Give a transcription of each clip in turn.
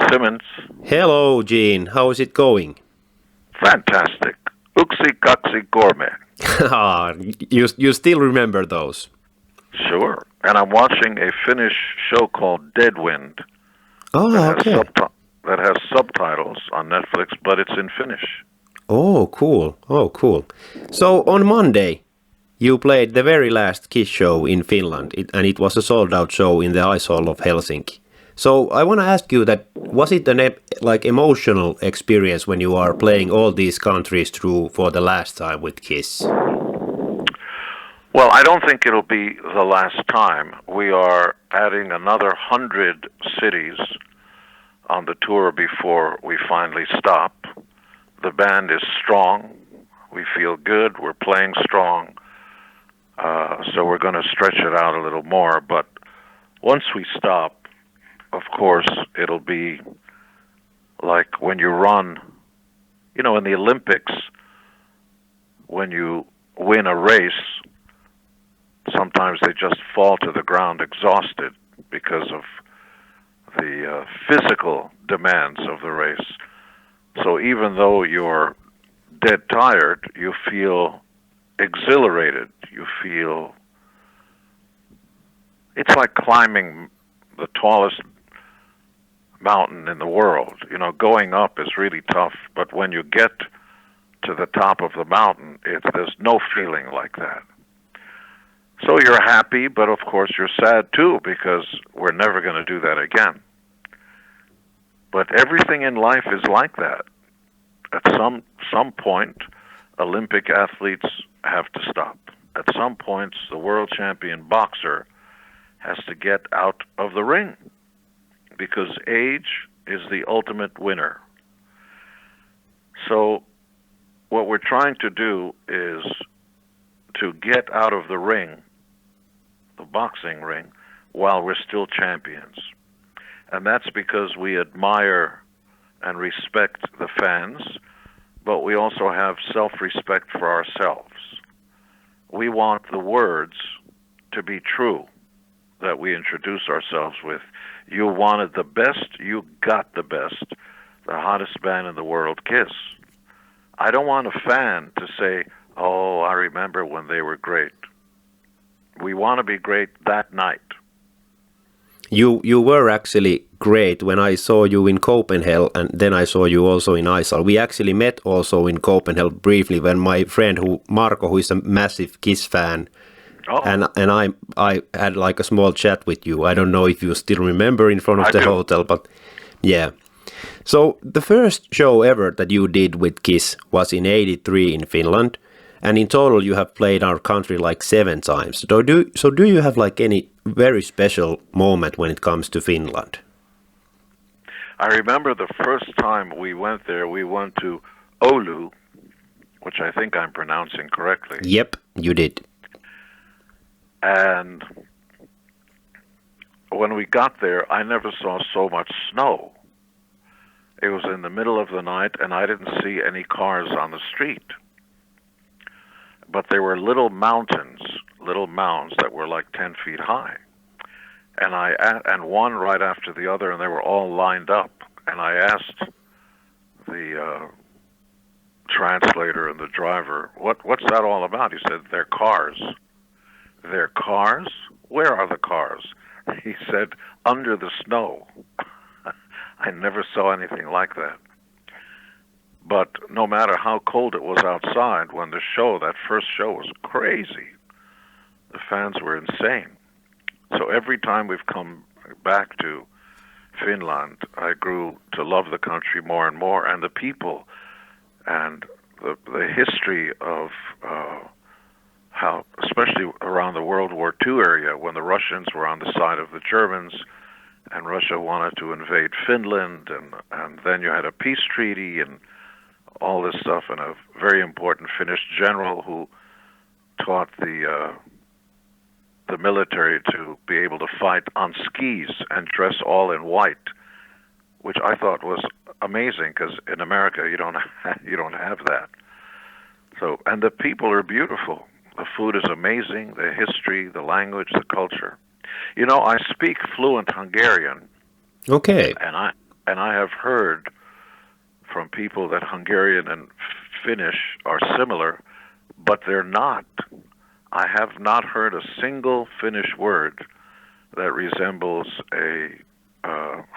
Simmons. Hello, Gene. How is it going? Fantastic. Uksi Kaksi Gourmet. You still remember those? Sure. And I'm watching a Finnish show called Deadwind Okay. that has subtitles on Netflix, but it's in Finnish. Oh, cool. So on Monday, you played the very last KISS show in Finland, and it was a sold-out show in the Ice Hall of Helsinki. So I want to ask you that, was it an emotional experience when you are playing all these countries through for the last time with KISS? Well, I don't think it'll be the last time. We are adding another 100 cities on the tour before we finally stop. The band is strong. We feel good. We're playing strong. So we're going to stretch it out a little more. But once we stop, of course, it'll be like when you run, in the Olympics, when you win a race, sometimes they just fall to the ground exhausted because of the physical demands of the race. So even though you're dead tired, you feel exhilarated. You feel it's like climbing the tallest mountain in the world. Going up is really tough, but when you get to the top of the mountain, there's no feeling like that. So you're happy, but of course you're sad too, because we're never going to do that again. But everything in life is like that. At some point, Olympic athletes have to stop. At some points, the world champion boxer has to get out of the ring, because age is the ultimate winner. So what we're trying to do is to get out of the ring, the boxing ring, while we're still champions. And that's because we admire and respect the fans, but we also have self-respect for ourselves. We want the words to be true that we introduce ourselves with. You wanted the best, you got the best, the hottest band in the world, KISS. I don't want a fan to say, oh, I remember when they were great. We want to be great that night. You were actually great when I saw you in Copenhagen, and then I saw you also in Iceland. We actually met also in Copenhagen briefly when my friend Marco, who is a massive KISS fan, and I had like a small chat with you. I don't know if you still remember in front of the hotel, but yeah. So the first show ever that you did with KISS was in '83 in Finland, and in total you have played our country like 7 times. So do you have like any very special moment when it comes to Finland? I remember the first time we went there, we went to Oulu, which I think I'm pronouncing correctly. Yep, you did. And when we got there, I never saw so much snow. It was in the middle of the night, and I didn't see any cars on the street. But there were little mounds that were like 10 feet high. And one right after the other, and they were all lined up. And I asked the translator and the driver, what's that all about? He said, they're cars. They're cars? Where are the cars? He said, under the snow. I never saw anything like that. But no matter how cold it was outside, when that first show was crazy. The fans were insane. So every time we've come back to Finland, I grew to love the country more and more, and the people, and the history of how, especially around the World War II area, when the Russians were on the side of the Germans, and Russia wanted to invade Finland, and then you had a peace treaty and all this stuff, and a very important Finnish general who taught the military to be able to fight on skis and dress all in white, which I thought was amazing, because in America you don't have that. So, and the people are beautiful. The food is amazing, the history, the language, the culture. I speak fluent Hungarian. Okay. And I have heard from people that Hungarian and Finnish are similar, but they're not. I have not heard a single Finnish word that resembles a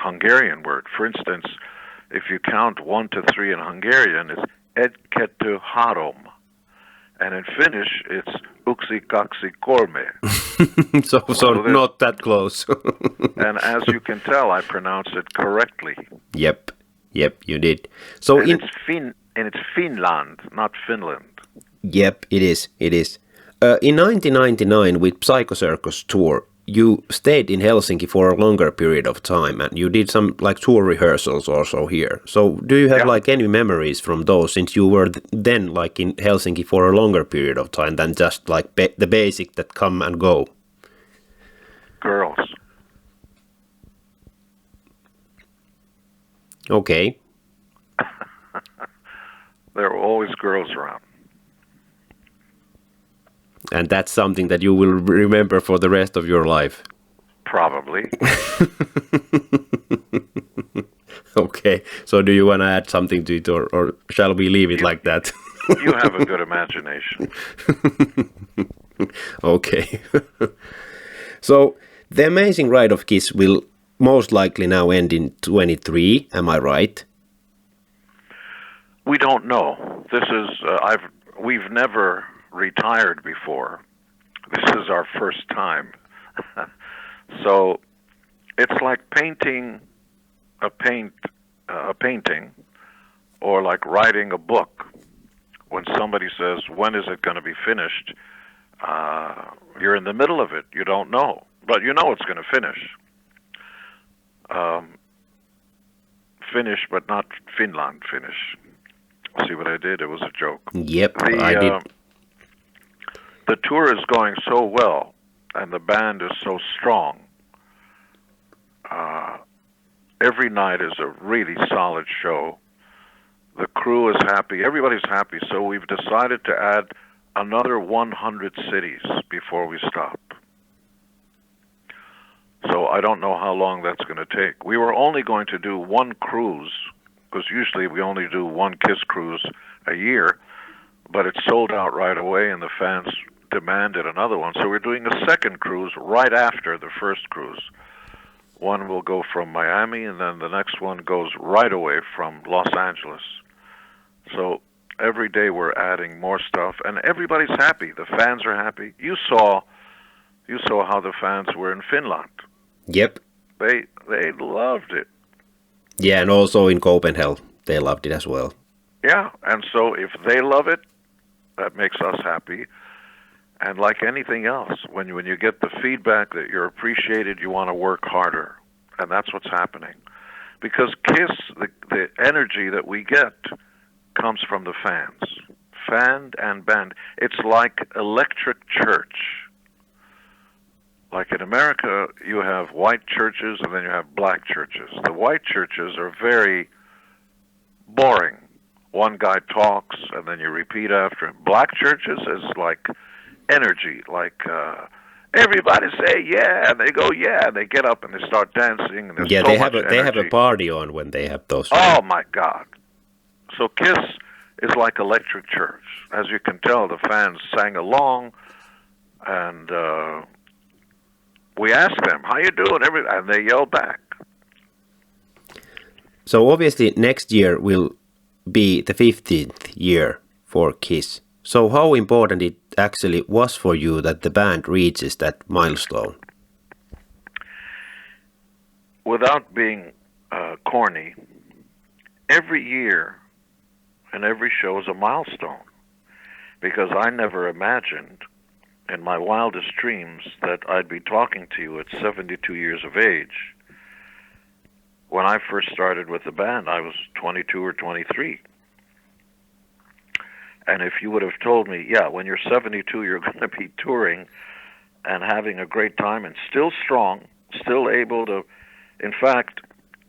Hungarian word. For instance, if you count 1 to 3 in Hungarian, it's ed, kettu, harom. And in Finnish, it's yksi, kaksi, kolme. So not that close. And as you can tell, I pronounce it correctly. Yep, you did. So and it's Finland, not Finland. Yep, it is. In 1999, with Psycho Circus tour, you stayed in Helsinki for a longer period of time, and you did some like tour rehearsals also here. So, do you have like any memories from those, since you were then like in Helsinki for a longer period of time than just like the basic that come and go? Girls. Okay. There were always girls around. And that's something that you will remember for the rest of your life? Probably. Okay. So do you want to add something to it, or shall we leave it like that? You have a good imagination. Okay. So the Amazing Ride of KISS will most likely now end in 23, am I right? We don't know. This is we've never retired before. This is our first time. So it's like painting a painting, or like writing a book. When somebody says, when is it going to be finished? You're in the middle of it. You don't know, but you know it's going to finish. Finish, but not Finland finish. See what I did? It was a joke. Yep, I did. The tour is going so well, and the band is so strong. Every night is a really solid show. The crew is happy. Everybody's happy. So we've decided to add another 100 cities before we stop. So I don't know how long that's going to take. We were only going to do one cruise, because usually we only do one KISS cruise a year, but it sold out right away and the fans demanded another one. So we're doing a second cruise right after the first cruise. One will go from Miami, and then the next one goes right away from Los Angeles. So every day we're adding more stuff, and everybody's happy. The fans are happy. You saw how the fans were in Finland. Yep. They loved it. Yeah, and also in Copenhagen, they loved it as well. Yeah, and so if they love it, that makes us happy. And like anything else, when you get the feedback that you're appreciated, you want to work harder. And that's what's happening. Because KISS, the energy that we get comes from the fans. Fan and band. It's like electric church. Like in America, you have white churches and then you have black churches. The white churches are very boring. One guy talks and then you repeat after him. Black churches is like energy, like everybody say yeah, and they go yeah, and they get up and they start dancing. And yeah, so they have a party on when they have those. Oh my God! So KISS is like electric church. As you can tell, the fans sang along, and we asked them, "How you doing?" And they yelled back. So obviously, next year will be the 15th year for KISS. So how important it actually was for you that the band reaches that milestone? Without being corny, every year and every show is a milestone, because I never imagined in my wildest dreams that I'd be talking to you at 72 years of age. When I first started with the band, I was 22 or 23. And if you would have told me, yeah, when you're 72, you're going to be touring and having a great time and still strong, still able to, in fact,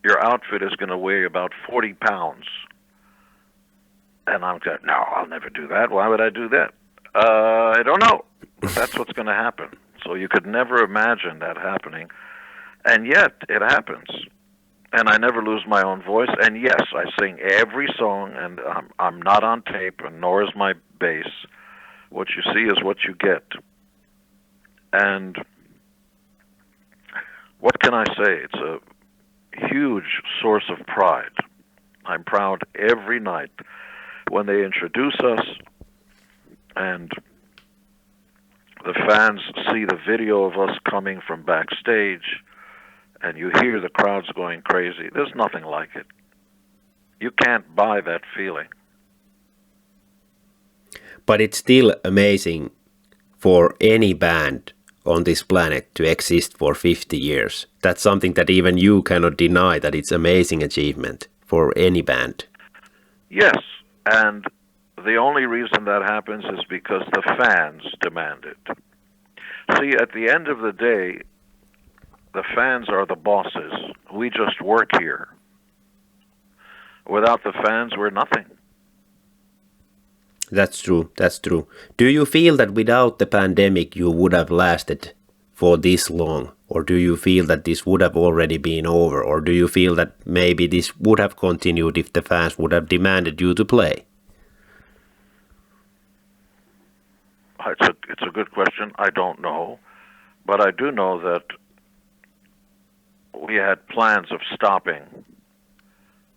your outfit is going to weigh about 40 pounds. And I'm going, no, I'll never do that. Why would I do that? I don't know. But that's what's going to happen. So you could never imagine that happening. And yet it happens. and I never lose my own voice. And yes, I sing every song, and I'm not on tape, and nor is my bass. What you see is what you get. And what can I say? It's a huge source of pride. I'm proud every night when they introduce us and the fans see the video of us coming from backstage and you hear the crowds going crazy. There's nothing like it. You can't buy that feeling. But it's still amazing for any band on this planet to exist for 50 years. That's something that even you cannot deny, that it's amazing achievement for any band. Yes, and the only reason that happens is because the fans demand it. See, at the end of the day, the fans are the bosses. We just work here. Without the fans, we're nothing. That's true. That's true. Do you feel that without the pandemic you would have lasted for this long? Or do you feel that this would have already been over? Or do you feel that maybe this would have continued if the fans would have demanded you to play? It's a good question. I don't know. But I do know that we had plans of stopping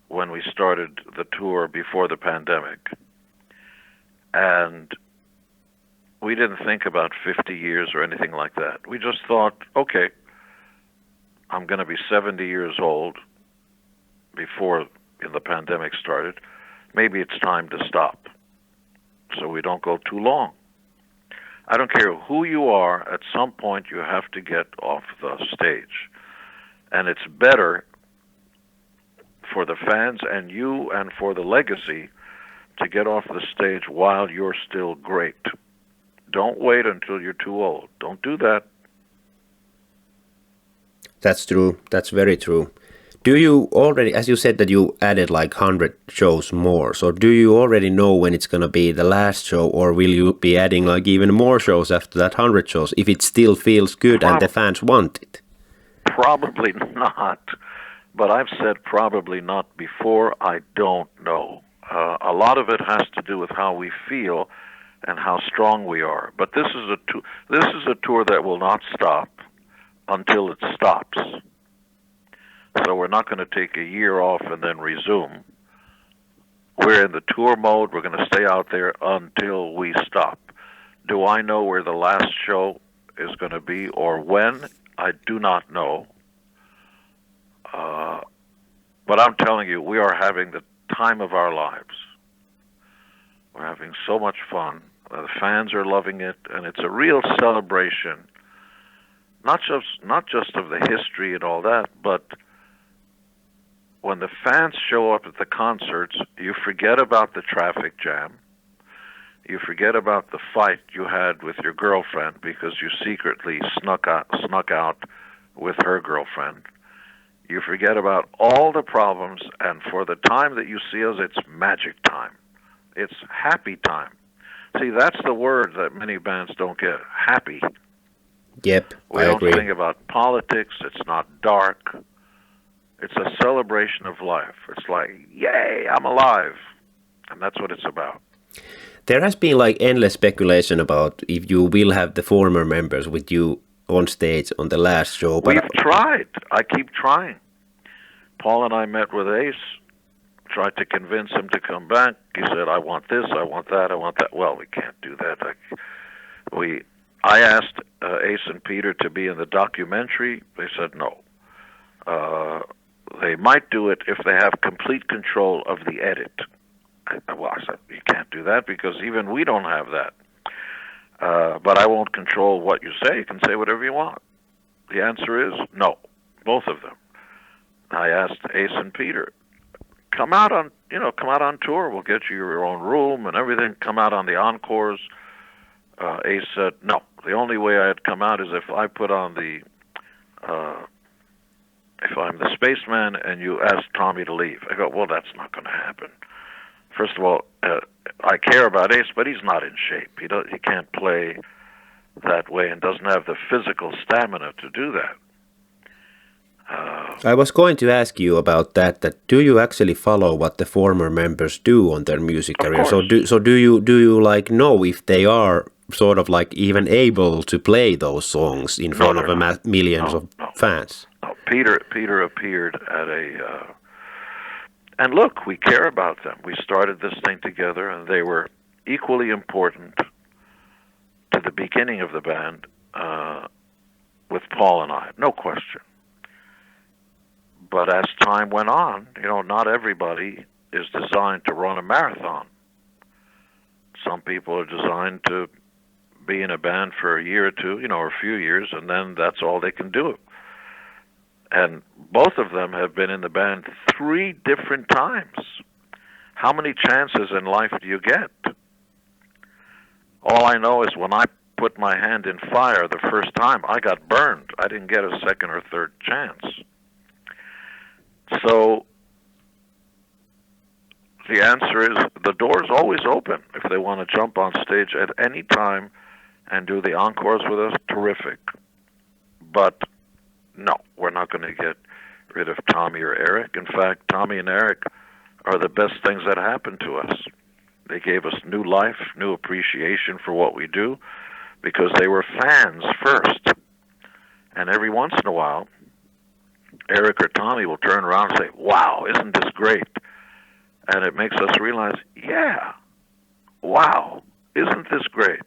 when we started the tour before the pandemic. And we didn't think about 50 years or anything like that. We just thought, okay, I'm going to be 70 years old before the pandemic started. Maybe it's time to stop so we don't go too long. I don't care who you are, at some point you have to get off the stage. And it's better for the fans and you and for the legacy to get off the stage while you're still great. Don't wait until you're too old. Don't do that. That's true. That's very true. Do you already, as you said that you added like 100 shows more, so do you already know when it's going to be the last show, or will you be adding like even more shows after that 100 shows if it still feels good and the fans want it? Probably not. But I've said probably not before. I don't know. A lot of it has to do with how we feel and how strong we are. But this is a tour that will not stop until it stops. So we're not going to take a year off and then resume. We're in the tour mode. We're going to stay out there until we stop. Do I know where the last show is going to be or when? I do not know. But I'm telling you, we are having the time of our lives. We're having so much fun. The fans are loving it, and it's a real celebration. Not just of the history and all that, but when the fans show up at the concerts, you forget about the traffic jam. You forget about the fight you had with your girlfriend because you secretly snuck out with her girlfriend. You forget about all the problems, and for the time that you see us, it's magic time. It's happy time. See, that's the word that many bands don't get. Happy. Yep, we don't sing about politics. It's not dark. It's a celebration of life. It's like, yay, I'm alive. And that's what it's about. There has been like endless speculation about if you will have the former members with you on stage on the last show. But we've tried. I keep trying. Paul and I met with Ace, tried to convince him to come back. He said, I want this, I want that, I want that. Well, we can't do that. I asked Ace and Peter to be in the documentary. They said no. They might do it if they have complete control of the edit. I said, you can't do that because even we don't have that. But I won't control what you say. You can say whatever you want. The answer is no, both of them. I asked Ace and Peter, come out on tour. We'll get you your own room and everything. Come out on the encores. Ace said, no, the only way I'd come out is if I put on if I'm the spaceman and you ask Tommy to leave. I go, well, that's not going to happen. First of all, I care about Ace, but he's not in shape. He can't play that way and doesn't have the physical stamina to do that. I was going to ask you about that. That do you actually follow what the former members do on their music career? So do you like know if they are sort of like even able to play those songs in front of millions of fans? No, Peter appeared at a, and look, we care about them. We started this thing together, and they were equally important to the beginning of the band with Paul and I, no question. But as time went on, not everybody is designed to run a marathon. Some people are designed to be in a band for a year or two, or a few years, and then that's all they can do. And both of them have been in the band 3 different times. How many chances in life do you get? All I know is when I put my hand in fire the first time, I got burned. I didn't get a second or third chance. So the answer is the door's always open. If they want to jump on stage at any time and do the encores with us, terrific. But no, we're not going to get rid of Tommy or Eric. In fact, Tommy and Eric are the best things that happened to us. They gave us new life, new appreciation for what we do, because they were fans first. And every once in a while, Eric or Tommy will turn around and say, "Wow, isn't this great?" And it makes us realize, yeah, wow, isn't this great?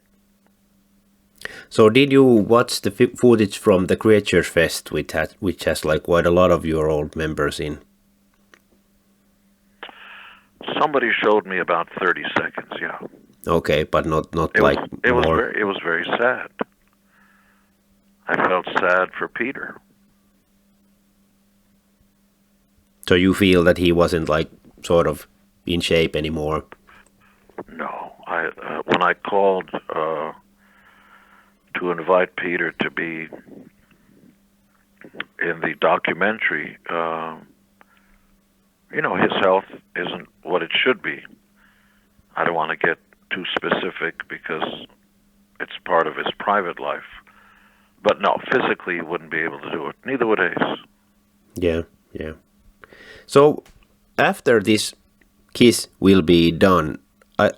So did you watch the footage from the Creatures Fest, which has like quite a lot of your old members in? Somebody showed me about 30 seconds, yeah. Okay, but not it like was, more. It was very sad. I felt sad for Peter. So you feel that he wasn't like sort of in shape anymore? No, when I called to invite Peter to be in the documentary, his health isn't what it should be. I don't want to get too specific because it's part of his private life. But no, physically he wouldn't be able to do it. Neither would Ace. Yeah. So after this KISS will be done,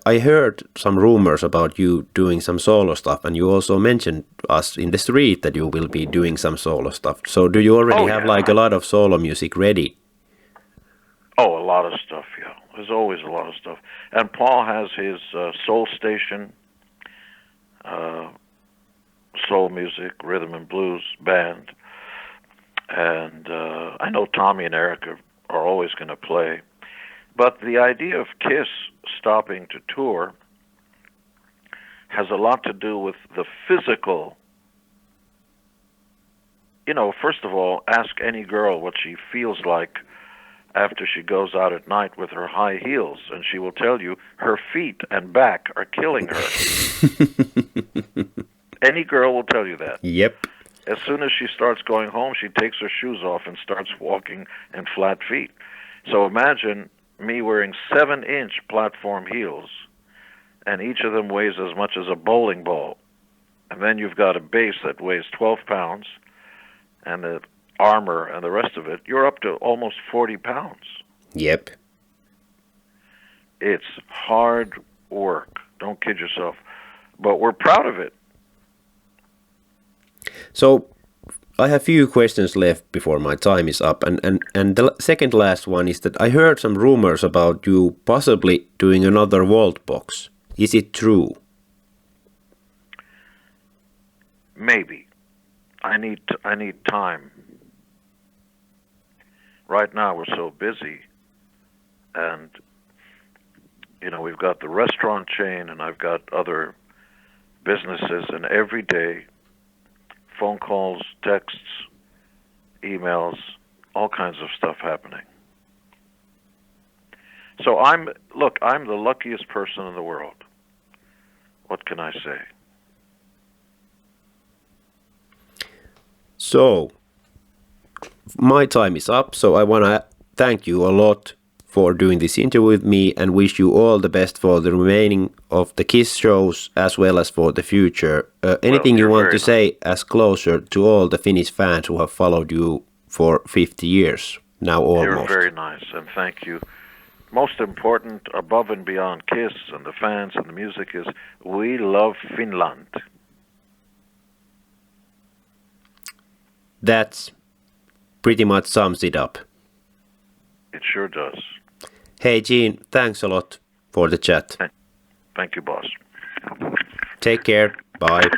I heard some rumors about you doing some solo stuff, and you also mentioned us in the street that you will be doing some solo stuff. So do you already have like a lot of solo music ready? Oh, a lot of stuff, yeah. There's always a lot of stuff. And Paul has his Soul Station, soul music, rhythm and blues band. And I know Tommy and Eric are always going to play. But the idea of KISS stopping to tour has a lot to do with the physical. First of all, ask any girl what she feels like after she goes out at night with her high heels, and she will tell you her feet and back are killing her. Any girl will tell you that. Yep. As soon as she starts going home, she takes her shoes off and starts walking in flat feet. So imagine me wearing 7-inch platform heels, and each of them weighs as much as a bowling ball. And then you've got a bass that weighs 12 pounds, and the armor and the rest of it, you're up to almost 40 pounds. Yep. It's hard work. Don't kid yourself. But we're proud of it. So I have few questions left before my time is up, and the second last one is that I heard some rumors about you possibly doing another Vault box. Is it true? Maybe. I need time. Right now we're so busy, and we've got the restaurant chain, and I've got other businesses, and every day phone calls, texts, emails, all kinds of stuff happening. So I'm the luckiest person in the world. What can I say? So my time is up, so I want to thank you a lot for doing this interview with me and wish you all the best for the remaining of the KISS shows as well as for the future. Anything you want to say as closer to all the Finnish fans who have followed you for 50 years now almost. You're very nice, and thank you. Most important, above and beyond KISS and the fans and the music, is we love Finland. That pretty much sums it up. It sure does. Hey Gene, thanks a lot for the chat. Thank you, boss. Take care. Bye.